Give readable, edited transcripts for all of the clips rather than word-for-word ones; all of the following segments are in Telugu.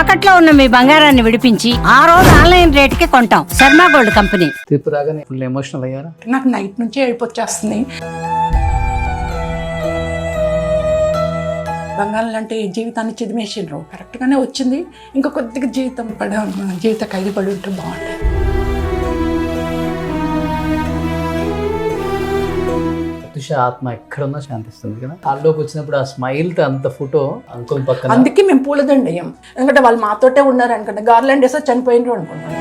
తాకట్లో ఉన్న మీ బంగారాన్ని విడిపించి ఆ రోజు ఆన్లైన్ రేటుకి కొంటాం. Sharma gold company. తీర్పు రాగానే ఫుల్ ఎమోషనల్ అయ్యారా? నాకు నైట్ నుంచి ఏడుపు వచ్చేస్తుంది. బంగారం లాంటి జీవితాన్ని చిదిమేసిండ్రు. కరెక్ట్గానే వచ్చింది. ఇంకా కొద్దిగా జీవిత ఖైదు పడి ఉంటే బాగుంటుంది. ప్రత్యూష ఆత్మ ఎక్కడున్నా శాంతిస్తుంది కదా. హాల్లోకి వచ్చినప్పుడు ఆ స్మైల్తో అంత ఫోటో అంకుల్ పక్కన. అందుకే మేము పూలదండ వేయం. ఎందుకంటే వాళ్ళు మాతోటే ఉన్నారు అనుకుంటే గార్లాండ్ వేసో చనిపోయినరు అనుకుంటాను.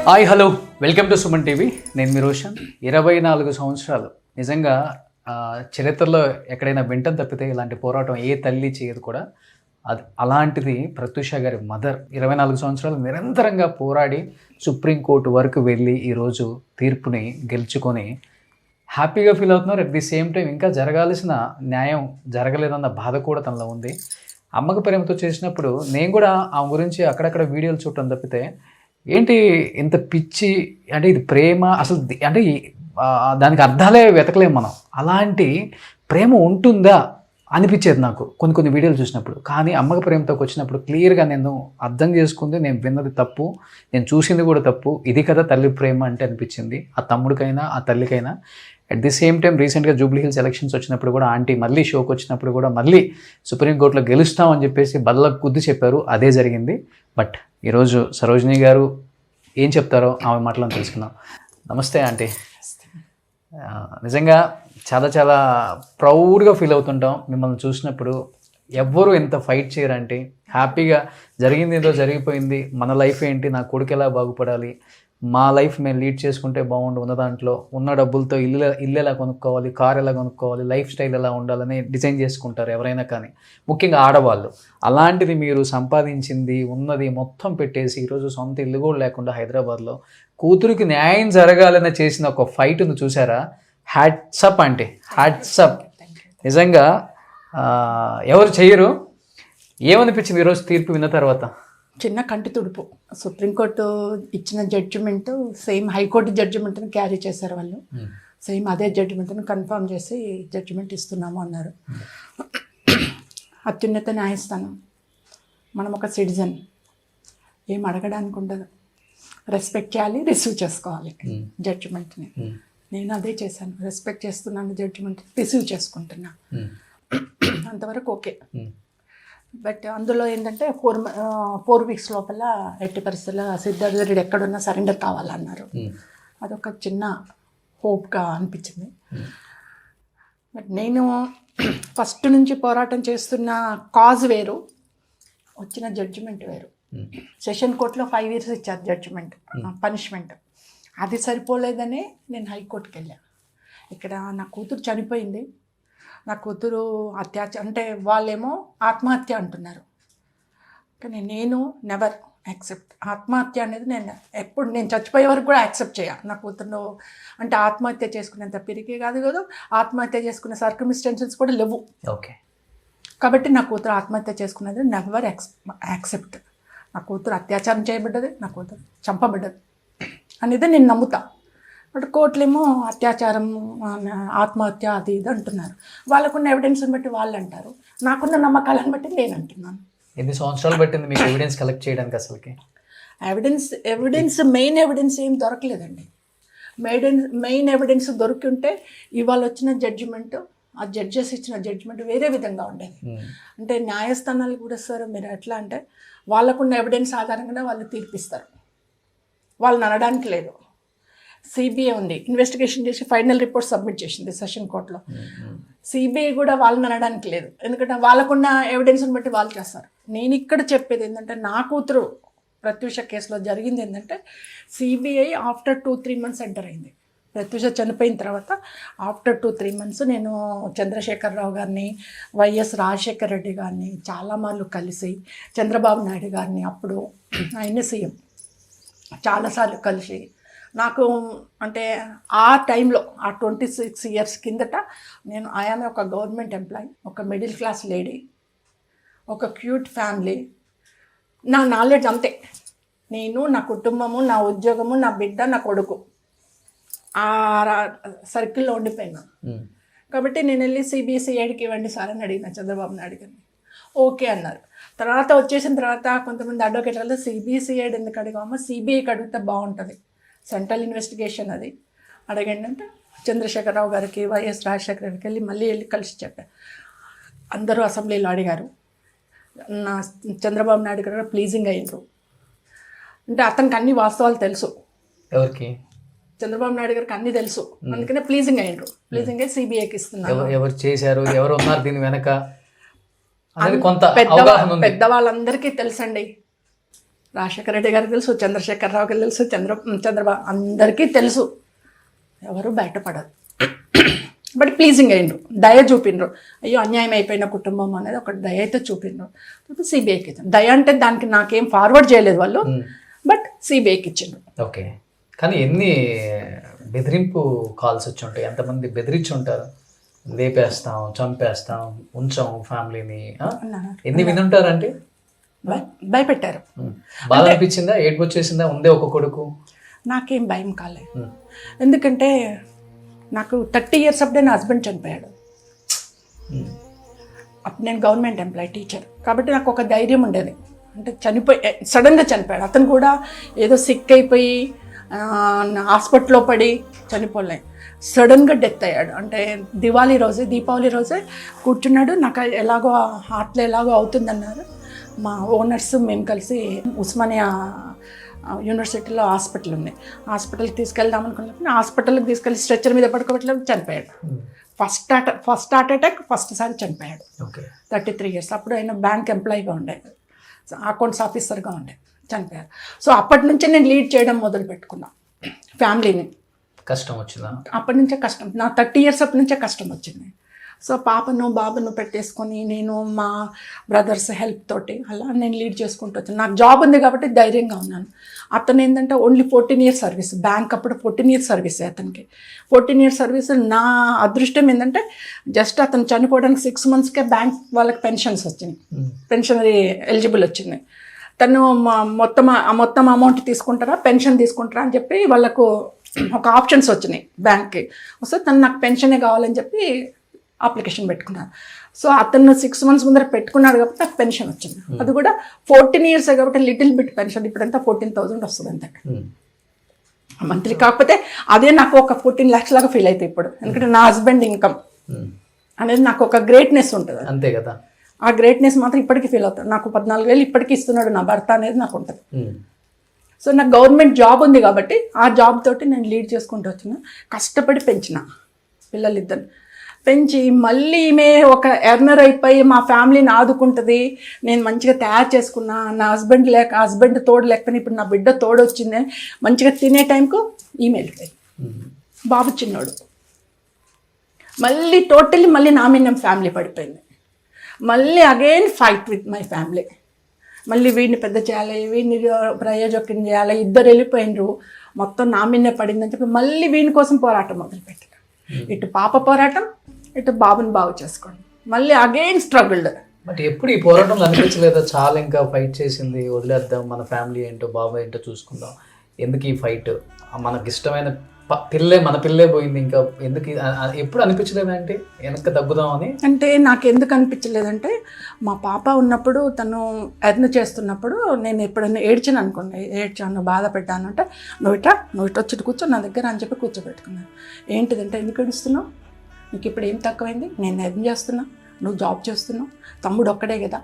Hi hello, welcome to Suman TV. నేను మీ రోషన్. 24 సంవత్సరాలు నిజంగా చరిత్రలో ఎక్కడైనా వింటం తప్పితే ఇలాంటి పోరాటం ఏ తల్లి చేయదు కూడా. అది అలాంటిది ప్రత్యూష గారి మదర్ 24 సంవత్సరాలు నిరంతరంగా పోరాడి సుప్రీంకోర్టు వరకు వెళ్ళి ఈరోజు తీర్పుని గెలుచుకొని హ్యాపీగా ఫీల్ అవుతున్నారు. అట్ ది సేమ్ టైం ఇంకా జరగాల్సిన న్యాయం జరగలేదన్న బాధ కూడా తనలో ఉంది. అమ్మకు ప్రేమతో చేసినప్పుడు నేను కూడా ఆమె గురించి అక్కడక్కడ వీడియోలు చూడటం తప్పితే ఏంటి ఇంత పిచ్చి అంటే ఇది ప్రేమ అసలు అంటే దానికి అర్థాలే వెతకలేము మనం. అలాంటి ప్రేమ ఉంటుందా అనిపించేది నాకు కొన్ని వీడియోలు చూసినప్పుడు. కానీ అమ్మకి ప్రేమతో వచ్చినప్పుడు క్లియర్గా నేను అర్థం చేసుకుంది, నేను విన్నది తప్పు, నేను చూసింది కూడా తప్పు. ఇది కదా తల్లి ప్రేమ అంటే అనిపించింది ఆ తమ్ముడికైనా ఆ తల్లికైనా. అట్ ది సేమ్ టైం రీసెంట్గా జూబ్లీ హిల్స్ ఎలక్షన్స్ వచ్చినప్పుడు కూడా ఆంటీ మళ్ళీ షోకి వచ్చినప్పుడు కూడా మళ్ళీ సుప్రీంకోర్టులో గెలుస్తామని చెప్పేసి బల్లకు గుద్ది చెప్పారు. అదే జరిగింది. బట్ ఈరోజు సరోజిని గారు ఏం చెప్తారో ఆమె మాటలను తెలుసుకుందాం. నమస్తే ఆంటీ. నిజంగా చాలా చాలా ప్రౌడ్గా ఫీల్ అవుతుంటాం మిమ్మల్ని చూసినప్పుడు. ఎవ్వరూ ఎంత ఫైట్ చేయరంటే హ్యాపీగా జరిగింది ఏదో జరిగిపోయింది, మన లైఫ్ ఏంటి, నా కొడుకు ఎలా బాగుపడాలి, మా లైఫ్ మేము లీడ్ చేసుకుంటే బాగుండు, ఉన్న దాంట్లో ఉన్న డబ్బులతో ఇల్లు ఎలా కొనుక్కోవాలి, కార్ ఎలా కొనుక్కోవాలి, లైఫ్ స్టైల్ ఎలా ఉండాలని డిజైన్ చేసుకుంటారు ఎవరైనా, కానీ ముఖ్యంగా ఆడవాళ్ళు. అలాంటిది మీరు సంపాదించింది ఉన్నది మొత్తం పెట్టేసి ఈరోజు సొంత ఇల్లు కూడా లేకుండా హైదరాబాద్లో కూతురికి న్యాయం జరగాలని చేసిన ఒక ఫైట్ను చూసారా? హ్యాట్సప్ అంటే హ్యాట్సప్. నిజంగా ఎవరు చెయ్యరు. ఏమనిపించింది ఈరోజు తీర్పు విన్న తర్వాత? చిన్న కంటి తుడుపు. సుప్రీంకోర్టు ఇచ్చిన జడ్జిమెంట్ సేమ్ హైకోర్టు జడ్జిమెంట్ని క్యారీ చేశారు వాళ్ళు. సేమ్ అదే జడ్జిమెంట్ని కన్ఫర్మ్ చేసి జడ్జిమెంట్ ఇస్తున్నాము అన్నారు. అత్యున్నత న్యాయస్థానం. మనం ఒక సిటిజన్, ఏం అడగడానికి ఉండదు, రెస్పెక్ట్ చేయాలి, రిసీవ్ చేసుకోవాలి జడ్జిమెంట్ని. నేను అదే చేశాను, రెస్పెక్ట్ చేస్తున్నాను, జడ్జిమెంట్ రిసీవ్ చేసుకుంటున్నా, అంతవరకు ఓకే. బట్ అందులో ఏంటంటే 4 వీక్స్ లోపల ఎట్టి పరిస్థితుల్లో సిద్ధార్థ రెడ్డి ఎక్కడున్నా సరెండర్ కావాలన్నారు. అదొక చిన్న హోప్గా అనిపించింది. బట్ నేను ఫస్ట్ నుంచి పోరాటం చేస్తున్న కాజ్ వేరు, వచ్చిన జడ్జిమెంట్ వేరు. సెషన్ కోర్టులో 5 years ఇచ్చారు జడ్జిమెంట్, పనిష్మెంట్. అది సరిపోలేదనే నేను హైకోర్టుకి వెళ్ళాను. ఇక్కడ నా కూతురు చనిపోయింది, నా కూతురు అంటే వాళ్ళేమో ఆత్మహత్య అంటున్నారు, కానీ నేను నెవర్ యాక్సెప్ట్. ఆత్మహత్య అనేది నేను చచ్చిపోయే వరకు కూడా యాక్సెప్ట్ చేయాలి. నా కూతురు అంటే ఆత్మహత్య చేసుకునేంత పిరికే కాదు కదా, ఆత్మహత్య చేసుకునే సర్కమ్స్టెన్సెస్ కూడా లేవు. ఓకే. కాబట్టి నా కూతురు ఆత్మహత్య చేసుకునేది నెవర్ యాక్సెప్ట్. నా కూతురు అత్యాచారం చేయబడ్డది, నా కూతురు చంపబడ్డది అనేది నేను నమ్ముతా. బట్ కోర్టులేమో అత్యాచారం, ఆత్మహత్య అది ఇది అంటున్నారు. వాళ్ళకున్న ఎవిడెన్స్ని బట్టి వాళ్ళు అంటారు, నాకున్న నమ్మకాలను బట్టి నేను అంటున్నాను. ఎన్ని సంవత్సరాలు పట్టింది మీకు ఎవిడెన్స్ కలెక్ట్ చేయడానికి? అసలుకి మెయిన్ ఎవిడెన్స్ ఏం దొరకలేదండి. మెయిన్ ఎవిడెన్స్ దొరికి ఉంటే ఇవాళ వచ్చిన జడ్జిమెంట్, ఆ జడ్జెస్ ఇచ్చిన జడ్జిమెంట్ వేరే విధంగా ఉండేది. అంటే న్యాయస్థానాలు కూడా సార్ మీరు ఎట్లా అంటే వాళ్ళకున్న ఎవిడెన్స్ ఆధారంగానే వాళ్ళు తీర్పిస్తారు, వాళ్ళని అనడానికి లేదు. సిబిఐ ఉంది, ఇన్వెస్టిగేషన్ చేసి ఫైనల్ రిపోర్ట్ సబ్మిట్ చేసింది సెషన్ కోర్టులో. సిబిఐ కూడా వాళ్ళని అనడానికి లేదు, ఎందుకంటే వాళ్ళకున్న ఎవిడెన్స్ని బట్టి వాళ్ళు చేస్తారు. నేను ఇక్కడ చెప్పేది ఏంటంటే నా కూతురు ప్రత్యూష కేసులో జరిగింది ఏంటంటే సిబిఐ ఆఫ్టర్ 2-3 months ఎంటర్ అయింది. ప్రత్యూష చనిపోయిన తర్వాత ఆఫ్టర్ 2-3 months నేను చంద్రశేఖరరావు గారిని, వైఎస్ రాజశేఖర రెడ్డి గారిని చాలా మార్లు కలిసి, చంద్రబాబు నాయుడు గారిని అప్పుడు ఆయన సీఎం చాలాసార్లు కలిసి, నాకు అంటే ఆ టైంలో ఆ 26 years కిందట నేను ఆమె ఒక గవర్నమెంట్ ఎంప్లాయీ, ఒక మిడిల్ క్లాస్ లేడీ, ఒక క్యూట్ ఫ్యామిలీ, నా నాలెడ్జ్ అంతే. నేను, నా కుటుంబము, నా ఉద్యోగము, నా బిడ్డ, నా కొడుకు ఆ సర్కిల్లో ఉండిపోయినా. కాబట్టి నేను వెళ్ళి సిబిసిఐడికి ఇవ్వండి సార్ అని అడిగిన చంద్రబాబు నాయుడు గారిని. ఓకే అన్నారు. తర్వాత వచ్చేసిన తర్వాత కొంతమంది అడ్వకేట్ వల్ల సిబిసిఐడి ఎందుకు అడిగామో సిబిఐకి అడిగితే బాగుంటుంది, సెంట్రల్ ఇన్వెస్టిగేషన్ అది అడగండి అంటే చంద్రశేఖరరావు గారికి వైఎస్ రాజశేఖర గారికి వెళ్ళి కలిసి చెప్పారు. అందరూ అసెంబ్లీలో అడిగారు. నా చంద్రబాబు నాయుడు గారు ప్లీజింగ్ అయ్యారు. అంటే అతనికి అన్ని వాస్తవాలు తెలుసు, ఎవరికి? చంద్రబాబు నాయుడు గారికి అన్ని తెలుసు, అందుకనే ప్లీజింగ్ అయ్యారు. ప్లీజింగ్ అయ్యి సిబిఐకి ఇస్తున్నారు. ఎవరు చేశారు, ఎవరు ఉన్నారు దీని వెనక అనేది కొంత పెద్దవాళ్ళందరికీ తెలుసండి. రాజశేఖర రెడ్డి గారికి తెలుసు, చంద్రశేఖరరావు గారికి తెలుసు, చంద్రబాబు అందరికీ తెలుసు. ఎవరు బయటపడరు. బట్ ప్లీజింగ్ అయ్యిండ్రు, దయ చూపిండ్రు. అయ్యో అన్యాయం అయిపోయిన కుటుంబం అనేది ఒక దయ అయితే చూపిండ్రు. సిబిఐకి ఇచ్చాను. దయ అంటే దానికి నాకేం ఫార్వర్డ్ చేయలేదు వాళ్ళు, బట్ సిబిఐకి ఇచ్చిండ్రు. ఓకే. కానీ ఎన్ని బెదిరింపు కాల్స్ వచ్చి ఉంటాయి, ఎంతమంది బెదిరించి ఉంటారు, లేపేస్తాం, చంపేస్తాం, ఉంచాం ఫ్యామిలీని, ఎన్ని వినుంటారంటే? భయపెట్టారు. బాధ అనిపించిందా, ఏడుపు వచ్చేసిందా? ఉందే ఒక కొడుకు. నాకేం భయం కాలేదు, ఎందుకంటే నాకు 30 years అప్పుడే నా హస్బెండ్ చనిపోయాడు. అప్పుడు నేను గవర్నమెంట్ ఎంప్లాయీ, టీచర్, కాబట్టి నాకు ఒక ధైర్యం ఉండేది. అంటే సడన్గా చనిపోయాడు. అతను కూడా ఏదో సిక్ అయిపోయి హాస్పిటల్లో పడి చనిపోలే, సడన్గా డెత్ అయ్యాడు. అంటే దీపావళి రోజే కూర్చున్నాడు. నాకు ఎలాగో హార్ట్లో ఎలాగో అవుతుందన్నారు. మా ఓనర్స్ మేము కలిసి ఉస్మానియా యూనివర్సిటీలో హాస్పిటల్ ఉంది, హాస్పిటల్కి తీసుకెళ్దాం అనుకున్నప్పుడు హాస్పిటల్కి తీసుకెళ్ళి స్ట్రెచ్చర్ మీద పడుకోబెట్టలేదు, చనిపోయాడు. ఫస్ట్ హార్ట్ అటాక్ ఫస్ట్ సారి చనిపోయాడు. 33 years. అప్పుడు ఆయన బ్యాంక్ ఎంప్లాయీగా ఉండేది, అకౌంట్స్ ఆఫీసర్గా ఉండేది, చనిపోయారు. సో అప్పటి నుంచే నేను లీడ్ చేయడం మొదలు పెట్టుకున్నా ఫ్యామిలీని. కష్టం వచ్చిందా? అప్పటి నుంచే కష్టం, నా 30 years అప్పటి నుంచే కష్టం వచ్చింది. సో బాబును పెట్టేసుకొని నేను మా బ్రదర్స్ హెల్ప్ తోటి అలా నేను లీడ్ చేసుకుంటూ వచ్చాను. నాకు జాబ్ ఉంది కాబట్టి ధైర్యంగా ఉన్నాను. అతను ఏంటంటే ఓన్లీ 14 years సర్వీస్, బ్యాంక్ అప్పుడు 14 years సర్వీసే అతనికి. 14 years సర్వీస్. నా అదృష్టం ఏంటంటే జస్ట్ అతను చనిపోవడానికి 6 monthsకే బ్యాంక్ వాళ్ళకి పెన్షన్స్ వచ్చినాయి, పెన్షనరీ ఎలిజిబుల్ వచ్చింది. తను మొత్తం అమౌంట్ తీసుకుంటారా, పెన్షన్ తీసుకుంటారా అని చెప్పి వాళ్ళకు ఒక ఆప్షన్స్ వచ్చినాయి బ్యాంక్కి. వస్తే తను నాకు పెన్షనే కావాలని చెప్పి అప్లికేషన్ పెట్టుకున్నాను. సో అతను 6 months ముందర పెట్టుకున్నాడు కాబట్టి నాకు పెన్షన్ వచ్చింది. అది కూడా 14 years కాబట్టి లిటిల్ బిట్ పెన్షన్. ఇప్పుడంతా 14,000 వస్తుంది అంతే మంత్లీ. కాకపోతే అదే నాకు ఒక 14 lakhs లాగా ఫీల్ అవుతాయి ఇప్పుడు, ఎందుకంటే నా హస్బెండ్ ఇన్కమ్ అనేది నాకు ఒక గ్రేట్నెస్ ఉంటుంది. అంతే కదా, ఆ గ్రేట్నెస్ మాత్రం ఇప్పటికీ ఫీల్ అవుతాను. నాకు 14,000 ఇప్పటికీ ఇస్తున్నాడు నా భర్త అనేది నాకు ఉంటుంది. సో నాకు గవర్నమెంట్ జాబ్ ఉంది కాబట్టి ఆ జాబ్ తోటి నేను లీడ్ చేసుకుంటూ వచ్చిన, కష్టపడి పెంచిన పిల్లలిద్దరు పెంచి మళ్ళీ ఈమె ఒక ఎర్నర్ అయిపోయి మా ఫ్యామిలీని ఆదుకుంటుంది. నేను మంచిగా తయారు చేసుకున్నా. నా హస్బెండ్ తోడు లేకపోయినా ఇప్పుడు నా బిడ్డ తోడు వచ్చింది. మంచిగా తినే టైంకు ఈమె వెళ్ళిపోయింది. బాబు చిన్నోడు. మళ్ళీ టోటల్లీ మళ్ళీ నా మీద ఫ్యామిలీ పడిపోయింది. మళ్ళీ again fight with my family. మళ్ళీ వీడిని పెద్ద చేయాలి, వీడిని ప్రయోజకం చేయాలి. ఇద్దరు వెళ్ళిపోయినరు, మొత్తం నా మీదనే పడిందని చెప్పి మళ్ళీ వీని కోసం పోరాటం మొదలుపెట్టాను. ఇటు పాప పోరాటం, ఇటు బాబుని బాగు చేసుకోండి, మళ్ళీ అగైన్ స్ట్రగుల్డ్. బట్ ఎప్పుడు ఈ పోరాటంలో అనిపించలేదా, చాలా ఇంకా ఫైట్ చేసింది వదిలేద్దాం, మన ఫ్యామిలీ ఏంటో బాబు ఏంటో చూసుకుందాం, ఎందుకు ఈ ఫైట్, మనకి ఇష్టమైన మన పిల్లే పోయింది, ఇంకా ఎందుకు, ఎప్పుడు అనిపించలేదా అంటే వెనక్కి తగ్గుదాం అని? అంటే నాకు ఎందుకు అనిపించలేదంటే మా పాప ఉన్నప్పుడు తను ఎర్న్ చేస్తున్నప్పుడు నేను ఎప్పుడైనా ఏడ్చాను అనుకోండి, ఏడ్చాను, బాధ పెట్టాను అంటే నువ్వు ఇట్లా వచ్చి కూర్చో నా దగ్గర అని చెప్పి కూర్చోబెట్టుకున్నాను. ఏంటిదంటే ఎందుకు ఏడుస్తున్నావు, నీకు ఇప్పుడు ఏం తక్కువైంది, నేను ఎర్న్ చేస్తున్నా, నువ్వు జాబ్ చేస్తున్నావు, తమ్ముడు ఒక్కడే కదా,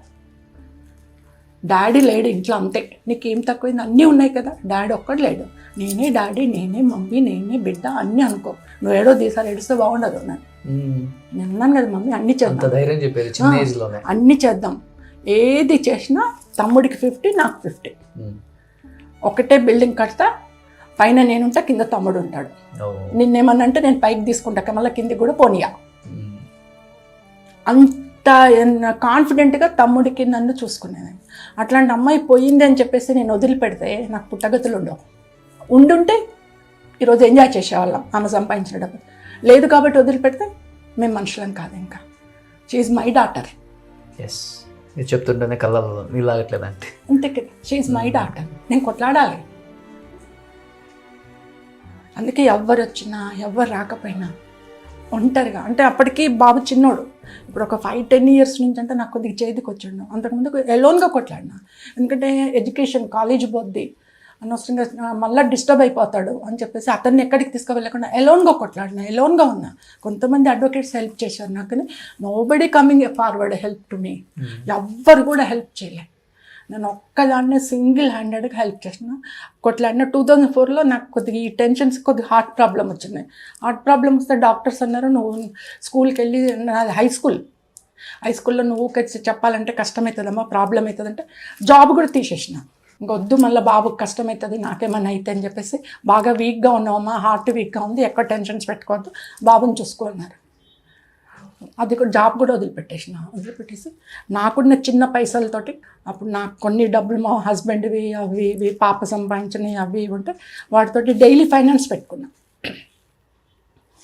డాడీ లేడు ఇంట్లో, అంతే, నీకేం తక్కువైంది, అన్నీ ఉన్నాయి కదా, డాడీ ఒక్కడు లేడు, నేనే డాడీ, నేనే మమ్మీ, నేనే బిడ్డ అన్నీ అనుకో, నువ్వు ఏడో దీసాలు ఏడుస్తే బాగుండదు. నేను అన్నాను కదా మమ్మీ అన్నీ చేద్దాం, ధైర్యం చెప్పేది చిన్న ఏజ్లోనే, అన్నీ చేద్దాం, ఏది చేసినా తమ్ముడికి 50 నాకు 50, ఒకటే బిల్డింగ్ కడతా, పైన నేనుంటా, కింద తమ్ముడు ఉంటాడు. నిన్నేమన్నా అంటే నేను పైకి తీసుకుంటా, మళ్ళీ కిందికి కూడా పోనీయా. అంత కాన్ఫిడెంట్గా తమ్ముడికి నన్ను చూసుకునేది. అట్లాంటి అమ్మాయి పోయింది అని చెప్పేసి నేను వదిలిపెడితే నాకు పుట్టగతులు ఉండవు. ఉండుంటే ఈరోజు ఎంజాయ్ చేసేవాళ్ళం ఆమె సంపాదించిన డబ్బు. లేదు కాబట్టి వదిలిపెడితే మేము మనుషులం కాదు. ఇంకా షీఈ్ మై డాటర్. ఎస్, మీరు చెప్తుంటేనే కళ్ళల్లో నీళ్ళాగట్లేదంటే అంతే కదా, షీఈ్ మై డాటర్. నేను కొట్లాడాలి. అందుకే ఎవ్వరు వచ్చినా ఎవ్వరు రాకపోయినా ఒంటరిగా అంటే అప్పటికి బాబు చిన్నోడు. ఇప్పుడు ఒక 5-10 ఇయర్స్ నుంచి అంటే నాకు కొద్దిగా చేతికి వచ్చాడు. అంతకుముందు ఎలోన్గా కొట్లాడినా, ఎందుకంటే ఎడ్యుకేషన్ కాలేజ్ పోద్ది అనవసరంగా మళ్ళీ డిస్టర్బ్ అయిపోతాడు అని చెప్పేసి అతన్ని ఎక్కడికి తీసుకువెళ్ళకుండా ఎలోన్గా కొట్లాడినా, ఎలోన్గా ఉన్నా. కొంతమంది అడ్వకేట్స్ హెల్ప్ చేశారు నాకు, కానీ nobody coming forward help to me. ఎవ్వరు కూడా హెల్ప్ చేయలే. నేను ఒక్కదాన్నే సింగిల్ హ్యాండెడ్గా హెల్ప్ చేసిన. కొట్లాడిన 2004లో నాకు కొద్దిగా ఈ టెన్షన్స్ కొద్దిగా హార్ట్ ప్రాబ్లం వచ్చింది. హార్ట్ ప్రాబ్లం వస్తే డాక్టర్స్ అన్నారు, నువ్వు స్కూల్కి వెళ్ళి, నాది హై స్కూల్లో నువ్వు చెప్పాలంటే కష్టమవుతుందమ్మా, ప్రాబ్లం అవుతుందంటే జాబ్ కూడా తీసేసిన. ఇంకొద్దు, మళ్ళీ బాబుకి కష్టమవుతుంది, నాకేమన్నా అయితే అని చెప్పేసి, బాగా వీక్గా ఉన్నావమ్మా, హార్ట్ వీక్గా ఉంది, ఎక్కువ టెన్షన్స్ పెట్టుకోవద్దు, బాబుని చూసుకో అన్నారు. అది కూడా జాబ్ కూడా వదిలిపెట్టేసి నాకున్న చిన్న పైసలతోటి అప్పుడు నాకు కొన్ని డబ్బులు మా హస్బెండ్వి అవి ఇవి పాప సంపాదించినవి అవి ఇవి ఉంటే వాటితోటి డైలీ ఫైనాన్స్ పెట్టుకున్నా.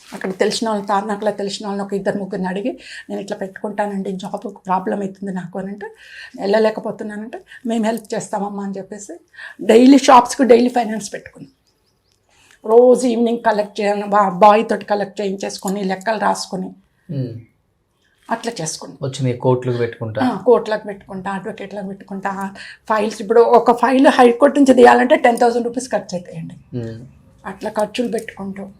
అక్కడ తెలిసిన వాళ్ళు, తార్నాకలో తెలిసిన వాళ్ళని ఒక 2-3 అడిగి, నేను ఇట్లా పెట్టుకుంటానండి, జాబ్ ప్రాబ్లం అవుతుంది నాకు అని అంటే, వెళ్ళలేకపోతున్నానంటే మేము హెల్ప్ చేస్తామమ్మా అని చెప్పేసి డైలీ షాప్స్కి డైలీ ఫైనాన్స్ పెట్టుకున్నాం. రోజు ఈవినింగ్ కలెక్ట్ చేయను, బాయ్ తోటి కలెక్ట్ చేయించేసుకొని లెక్కలు రాసుకొని అట్లా చేసుకుంటాం. వచ్చినాయి కోర్టులకు పెట్టుకుంటా, అడ్వకేట్లకు పెట్టుకుంటా. ఫైల్స్ ఇప్పుడు ఒక ఫైల్ హైకోర్టు నుంచి తీయాలంటే 10,000 రూపీస్ ఖర్చు అవుతాయండి. అట్లా ఖర్చులు పెట్టుకుంటాం,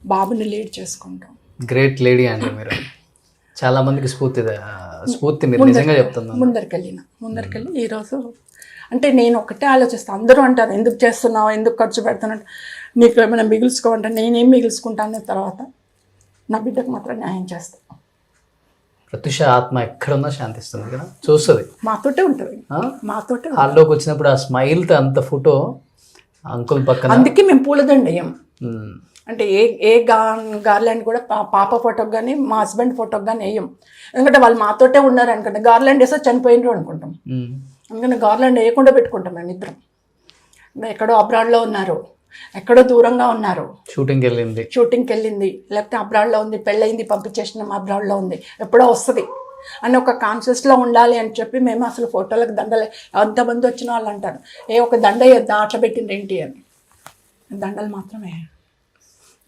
బాబుని లీడ్ చేసుకుంటాం. గ్రేట్ లేడీ అండి మీరు. చాలా మందికి స్ఫూర్తి మీరు నిజంగా చెప్తున్నారు. ముందరికెళ్ళి ఈరోజు అంటే నేను ఒకటే ఆలోచిస్తాను. అందరూ అంటారు, ఎందుకు చేస్తున్నావు, ఎందుకు ఖర్చు పెడుతున్నావు, నీకు ఏమైనా మిగుల్చుకోమంటే నేనేం మిగుల్చుకుంటాను, తర్వాత నా బిడ్డకు మాత్రం న్యాయం చేస్తాను. ప్రత్యూష ఆత్మ ఎక్కడున్నా శాంతిస్తుంది కదా, చూస్తుంది, మాతోటే ఉంటుంది. హాల్లోకి వచ్చినప్పుడు ఆ స్మైల్తో అంత ఫోటో అంకుల్ పక్కన. అందుకే మేము పూలదండ వేయం. అంటే ఏ గార్లాండ్ కూడా పాప ఫోటోకి కానీ మా హస్బెండ్ ఫోటోకి కానీ వేయం. ఎందుకంటే వాళ్ళు మాతోటే ఉన్నారు అనుకుంటే, గార్లాండ్ వేస్తే చనిపోయినరు అనుకుంటాం. అందుకని గార్లాండ్ వేయకుండా పెట్టుకుంటాం మేము ఇద్దరం. ఎక్కడో అబ్రాడ్లో ఉన్నారు, ఎక్కడో దూరంగా ఉన్నారు, షూటింగ్కి వెళ్ళింది, లేకపోతే అబ్రాడ్లో ఉంది, పెళ్ళయింది, పంపించేసినాం, అబ్రాడ్లో ఉంది, ఎప్పుడో వస్తుంది అని ఒక కాన్షియస్లో ఉండాలి అని చెప్పి మేము అసలు ఫోటోలకు దండలే. ఎంతమంది వచ్చిన వాళ్ళు అంటారు, ఒక దండ అట్లా పెట్టింది ఏంటి అని. దండలు మాత్రమే.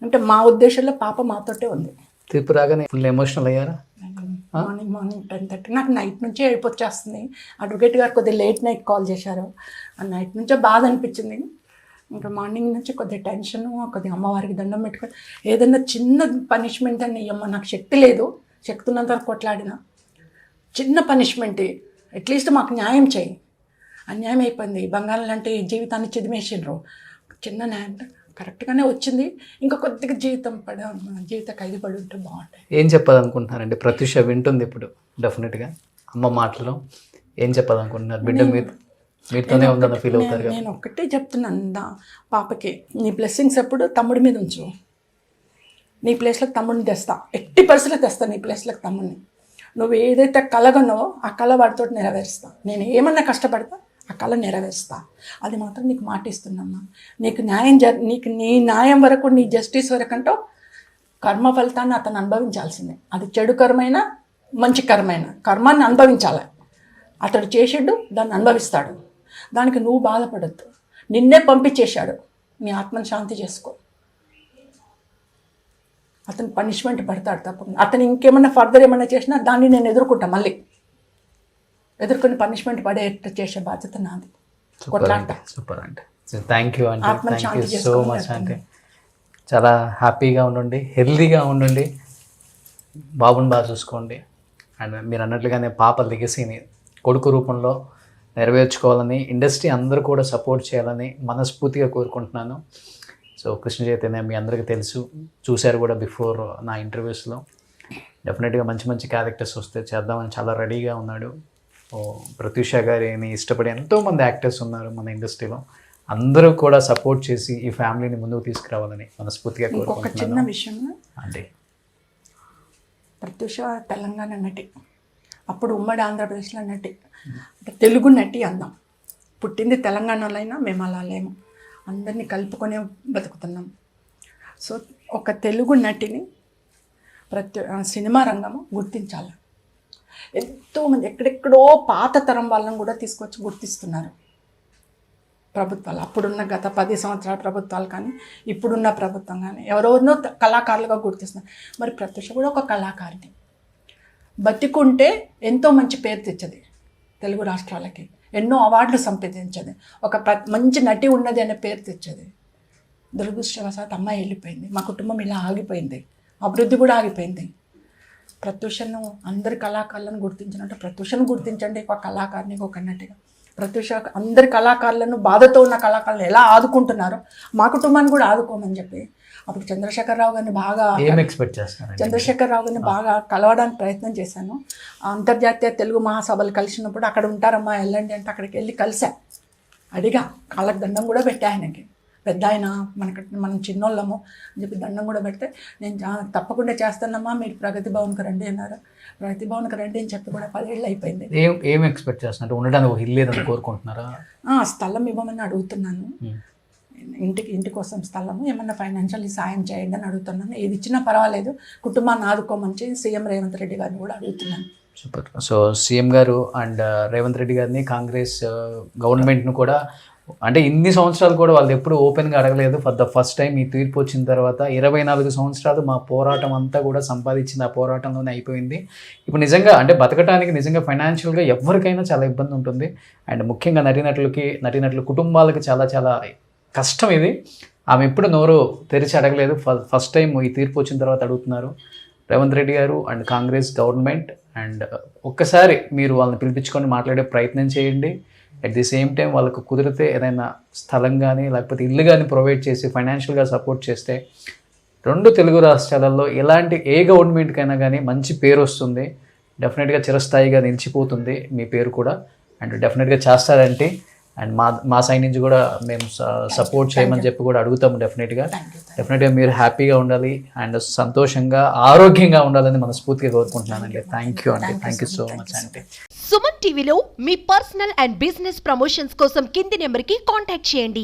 అంటే మా ఉద్దేశంలో పాప మాతోటే ఉంది. త్రిపురాగానే ఫుల్ ఎమోషనల్ అయ్యారా? మార్నింగ్ 10:30 నాకు నైట్ నుంచే ఏడుపు వచ్చేస్తుంది. అడ్వకేట్ గారు కొద్దిగా లేట్ నైట్ కాల్ చేశారు, ఆ నైట్ నుంచే బాధ అనిపించింది. ఇంకా మార్నింగ్ నుంచి కొద్దిగా టెన్షను, కొద్దిగా అమ్మవారికి దండం పెట్టుకొని ఏదైనా చిన్న పనిష్మెంట్ అని అమ్మ నాకు శక్తి లేదు, శక్తి ఉన్నంత వరకు కొట్లాడిన చిన్న పనిష్మెంట్ అట్లీస్ట్ మాకు న్యాయం చేయి. అన్యాయం అయిపోయింది, బంగారం లాంటి జీవితాన్ని చిదిమేసిండ్రు. చిన్న న్యాయం కరెక్ట్గానే వచ్చింది, ఇంకా కొద్దిగా జీవిత ఖైదు పడి ఉంటే బాగుంటాయి. ఏం చెప్పాలనుకుంటున్నారండి? ప్రత్యూష వింటుంది ఇప్పుడు డెఫినెట్గా అమ్మ మాటలో. ఏం చెప్పాలనుకుంటున్నారు? బిడ్డ మీతోనే ఉందన్న ఫీల్ అవుతారు. నేను ఒక్కటే చెప్తున్నాను పాపకి, నీ బ్లెస్సింగ్స్ ఎప్పుడు తమ్ముడి మీద ఉంచు. నీ ప్లేస్లోకి తమ్ముడిని తెస్తా, ఎట్టి పరిస్థితుల్లో తెస్తా నీ ప్లేస్లోకి తమ్ముడిని. నువ్వు ఏదైతే కలగన్నావో ఆ కళ వాడితో నెరవేరుస్తా. నేను ఏమన్నా కష్టపడతా, ఆ కళ నెరవేరుస్తా. అది మాత్రం నీకు మాట ఇస్తున్నామ్మా. నీకు న్యాయం నీకు నీ న్యాయం వరకు, నీ జస్టిస్ వరకు అంటూ కర్మ ఫలితాన్ని అతను అనుభవించాల్సిందే. అది చెడు కర్మైనా మంచి కర్మాన్ని అనుభవించాలి. అతడు చేసాడు, దాన్ని అనుభవిస్తాడు. దానికి నువ్వు బాధపడద్దు. నిన్నే పంపించేశాడు, నీ ఆత్మను శాంతి చేసుకో. అతను పనిష్మెంట్ పడతాడు తప్పకుండా. అతను ఇంకేమన్నా ఫర్దర్ ఏమన్నా చేసినా దాన్ని నేను ఎదుర్కొంటా, మళ్ళీ ఎదుర్కొని పనిష్మెంట్ పడేట్టు చేసే బాధ్యత నాది. సూపర్ అంటే థ్యాంక్ యూ అండి, థ్యాంక్ యూ సో మచ్ అంటే. చాలా హ్యాపీగా ఉండండి, హెల్దీగా ఉండండి, బాబుని బాగా చూసుకోండి. అండ్ మీరు అన్నట్లుగానే పాప లెగసీని కొడుకు రూపంలో నెరవేర్చుకోవాలని, ఇండస్ట్రీ అందరూ కూడా సపోర్ట్ చేయాలని మనస్ఫూర్తిగా కోరుకుంటున్నాను. సో కృష్ణ చైతన్య మీ అందరికీ తెలుసు, చూశారు కూడా బిఫోర్ నా ఇంటర్వ్యూస్లో. డెఫినెట్గా మంచి మంచి క్యారెక్టర్స్ వస్తే చేద్దామని చాలా రెడీగా ఉన్నాడు. ప్రత్యూష గారిని ఇష్టపడే ఎంతోమంది యాక్టర్స్ ఉన్నారు మన ఇండస్ట్రీలో. అందరూ కూడా సపోర్ట్ చేసి ఈ ఫ్యామిలీని ముందుకు తీసుకురావాలని మనస్ఫూర్తిగా కోరుకుంటున్నాను. ఒక చిన్న విషయం అంటే, ప్రత్యూష తెలంగాణ నటి, అప్పుడు ఉమ్మడి ఆంధ్రప్రదేశ్లో నటి, అంటే తెలుగు నటి అందాం. పుట్టింది తెలంగాణలో అయినా మేము అలా లేము, అందరినీ కలుపుకొనే బతుకుతున్నాం. సో ఒక తెలుగు నటిని సినిమా రంగము గుర్తించాలి. ఎంతోమంది ఎక్కడెక్కడో పాత తరం వాళ్ళని కూడా తీసుకొచ్చి గుర్తిస్తున్నారు. ప్రభుత్వాలు, అప్పుడున్న గత 10 సంవత్సరాల ప్రభుత్వాలు కానీ ఇప్పుడున్న ప్రభుత్వం కానీ ఎవరెవరినో కళాకారులుగా గుర్తిస్తున్నారు. మరి ప్రత్యూష కూడా ఒక కళాకారిణి, బతికుంటే ఎంతో మంచి పేరు తెచ్చది తెలుగు రాష్ట్రాలకి, ఎన్నో అవార్డులు సంపాదించది, ఒక మంచి నటి ఉన్నది అనే పేరు తెచ్చది. దురదృష్టవశాత్తు అమ్మాయి వెళ్ళిపోయింది, మా కుటుంబం ఇలా ఆగిపోయింది, అభివృద్ధి కూడా ఆగిపోయింది. ప్రత్యూషను అందరి కళాకారులను గుర్తించినట్టు ప్రత్యూషను గుర్తించండి, ఒక కళాకారిని ఒక నటిగా. ప్రత్యూష అందరి కళాకారులను, బాధతో ఉన్న కళాకారులను ఎలా ఆదుకుంటున్నారో మా కుటుంబాన్ని కూడా ఆదుకోమని చెప్పి అప్పుడు చంద్రశేఖరరావు గారిని బాగా ఎక్స్పెక్ట్ చేస్తున్నారు. చంద్రశేఖరరావు గారిని బాగా కలవడానికి ప్రయత్నం చేశాను. అంతర్జాతీయ తెలుగు మహాసభలు కలిసినప్పుడు అక్కడ ఉంటారమ్మా వెళ్ళండి అంటే అక్కడికి వెళ్ళి కలిసా, అడిగా, కాళ్ళకి దండం కూడా పెట్టా. ఆయనకి పెద్ద ఆయన, మనం చిన్నోళ్ళము అని చెప్పి దండం కూడా పెడితే నేను తప్పకుండా చేస్తానమ్మా, మీరు ప్రగతి భవన్కి రండి అన్నారు. ప్రగతి భవన్కి రండి అని చెప్పి కూడా 10 ఏళ్ళు అయిపోయింది. ఏం ఎక్స్పెక్ట్ చేస్తున్నారు? ఉండడానికి ఒక ఇల్లు ఏదని కోరుకుంటున్నారా? స్థలం ఇవ్వమని అడుగుతున్నాను, ఇంటి కోసం స్థలము, ఏమన్నా ఫైనాన్షియల్ సాయం చేయండి అని అడుగుతున్నాను. ఏది ఇచ్చినా పర్వాలేదు, కుటుంబాన్ని ఆదుకోమని సీఎం రేవంత్ రెడ్డి గారిని కూడా అడుగుతున్నాను. సూపర్. సో సీఎం గారు అండ్ రేవంత్ రెడ్డి గారిని, కాంగ్రెస్ గవర్నమెంట్ను కూడా, అంటే ఇన్ని సంవత్సరాలు కూడా వాళ్ళు ఎప్పుడు ఓపెన్గా అడగలేదు. ఫర్ ద ఫస్ట్ టైం ఈ తీర్పు వచ్చిన తర్వాత 24 సంవత్సరాలు మా పోరాటం అంతా కూడా సంపాదించింది ఆ పోరాటంలోనే అయిపోయింది. ఇప్పుడు నిజంగా అంటే బతకడానికి నిజంగా ఫైనాన్షియల్గా ఎవరికైనా చాలా ఇబ్బంది ఉంటుంది. అండ్ ముఖ్యంగా నటీనటుల కుటుంబాలకు చాలా చాలా కష్టం ఇది. ఆమె ఎప్పుడు నోరు తెరిచి అడగలేదు, ఫస్ట్ టైం ఈ తీర్పు వచ్చిన తర్వాత అడుగుతున్నారు. రేవంత్ రెడ్డి గారు అండ్ కాంగ్రెస్ గవర్నమెంట్ అండ్ ఒక్కసారి మీరు వాళ్ళని పిలిపించుకొని మాట్లాడే ప్రయత్నం చేయండి. అట్ ది సేమ్ టైం వాళ్ళకు కుదిరితే ఏదైనా స్థలం కానీ లేకపోతే ఇల్లు కానీ ప్రొవైడ్ చేసి ఫైనాన్షియల్గా సపోర్ట్ చేస్తే 2 తెలుగు రాష్ట్రాలలో ఎలాంటి ఏ గవర్నమెంట్కైనా కానీ మంచి పేరు వస్తుంది. డెఫినెట్గా చిరస్థాయిగా నిలిచిపోతుంది మీ పేరు కూడా. అండ్ డెఫినెట్గా చేస్తారంటే అండ్ మా సైడ్ నుంచి కూడా మేము సపోర్ట్ చేయమని చెప్పి కూడా అడుగుతాము. డెఫినెట్గా మీరు హ్యాపీగా ఉండాలి అండ్ సంతోషంగా ఆరోగ్యంగా ఉండాలని మనస్ఫూర్తిగా కోరుకుంటున్నానండి. థ్యాంక్ యూ అండి, థ్యాంక్ యూ సో మచ్ అండి. సుమన్ టీవీలో మీ పర్సనల్ అండ్ బిజినెస్ ప్రమోషన్స్ కోసం కింది నెంబర్కి కాంటాక్ట్ చేయండి.